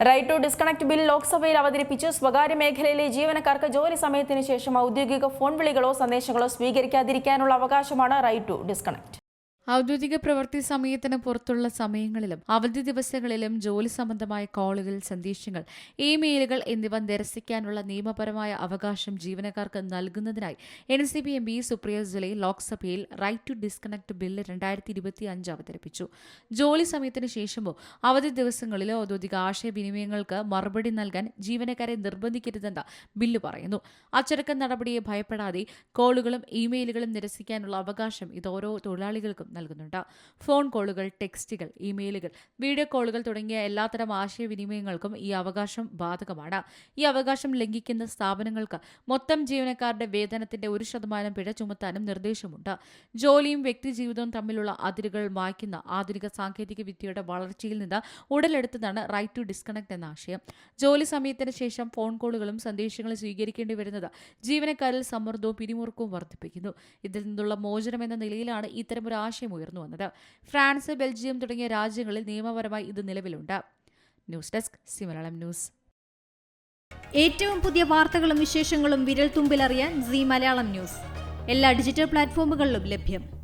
Right to disconnect bill ലോക്സഭയിൽ അവതരിപ്പിച്ചു. സ്വകാര്യ മേഖലയിലെ ജീവനക്കാർക്ക് ജോലി സമയത്തിന് ശേഷം ഔദ്യോഗിക ഫോൺ വിളികളോ സന്ദേശങ്ങളോ സ്വീകരിക്കാതിരിക്കാനുള്ള അവകാശമാണ് റൈറ്റ് ടു ഡിസ്കണക്ട്. ഔദ്യോഗിക പ്രവൃത്തി സമയത്തിന് പുറത്തുള്ള സമയങ്ങളിലും അവധി ദിവസങ്ങളിലും ജോലി സംബന്ധമായ കോളുകൾ, സന്ദേശങ്ങൾ, ഇമെയിലുകൾ എന്നിവ നിരസിക്കാനുള്ള നിയമപരമായ അവകാശം ജീവനക്കാർക്ക് നൽകുന്നതിനായി NCP MP സുപ്രിയ സുലെ ലോക്സഭയിൽ റൈറ്റ് ടു ഡിസ്കണക്ട് ബില്ല് 2025 അവതരിപ്പിച്ചു. ജോലി സമയത്തിന് ശേഷമോ അവധി ദിവസങ്ങളിലോ ഔദ്യോഗിക ആശയവിനിമയങ്ങൾക്ക് മറുപടി നൽകാൻ ജീവനക്കാരെ നിർബന്ധിക്കരുതെന്ന് ബില്ല് പറയുന്നു. അച്ചടക്ക നടപടിയെ ഭയപ്പെടാതെ കോളുകളും ഇമെയിലുകളും നിരസിക്കാനുള്ള അവകാശം ഇത് ഓരോ തൊഴിലാളികൾക്കും നൽകുന്നുണ്ട്. ഫോൺ കോളുകൾ, ടെക്സ്റ്റുകൾ, ഇമെയിലുകൾ, വീഡിയോ കോളുകൾ തുടങ്ങിയ എല്ലാത്തരം ആശയവിനിമയങ്ങൾക്കും ഈ അവകാശം ബാധകമാണ്. ഈ അവകാശം ലംഘിക്കുന്ന സ്ഥാപനങ്ങൾക്ക് മൊത്തം ജീവനക്കാരുടെ വേതനത്തിന്റെ 1% പിഴ ചുമത്താനും നിർദ്ദേശമുണ്ട്. ജോലിയും വ്യക്തിജീവിതവും തമ്മിലുള്ള അതിരുകൾ മായ്ക്കുന്ന ആധുനിക സാങ്കേതിക വിദ്യയുടെ വളർച്ചയിൽ നിന്ന് ഉടലെടുത്തതാണ് റൈറ്റ് ടു ഡിസ്കണക്ട് എന്ന ആശയം. ജോലി സമയത്തിന് ശേഷം ഫോൺ കോളുകളും സന്ദേശങ്ങളും സ്വീകരിക്കേണ്ടി വരുന്നത് ജീവനക്കാരിൽ സമ്മർദ്ദവും പിരിമുറുക്കവും വർദ്ധിപ്പിക്കുന്നു. ഇതിൽ നിന്നുള്ള മോചനം എന്ന നിലയിലാണ് ഇത്തരമൊരു ആശയം ഉയർന്നു വന്നത്. ഫ്രാൻസ്, ബെൽജിയം തുടങ്ങിയ രാജ്യങ്ങളിൽ നിയമപരമായി ഇത് നിലവിലുണ്ട്. News desk Malayalam news. ഏറ്റവും പുതിയ വാർത്തകളും വിശേഷങ്ങളും വിരൽ തുമ്പിലറിയാൻ മലയാളം ന്യൂസ് എല്ലാ ഡിജിറ്റൽ പ്ലാറ്റ്ഫോമുകളിലും ലഭ്യം.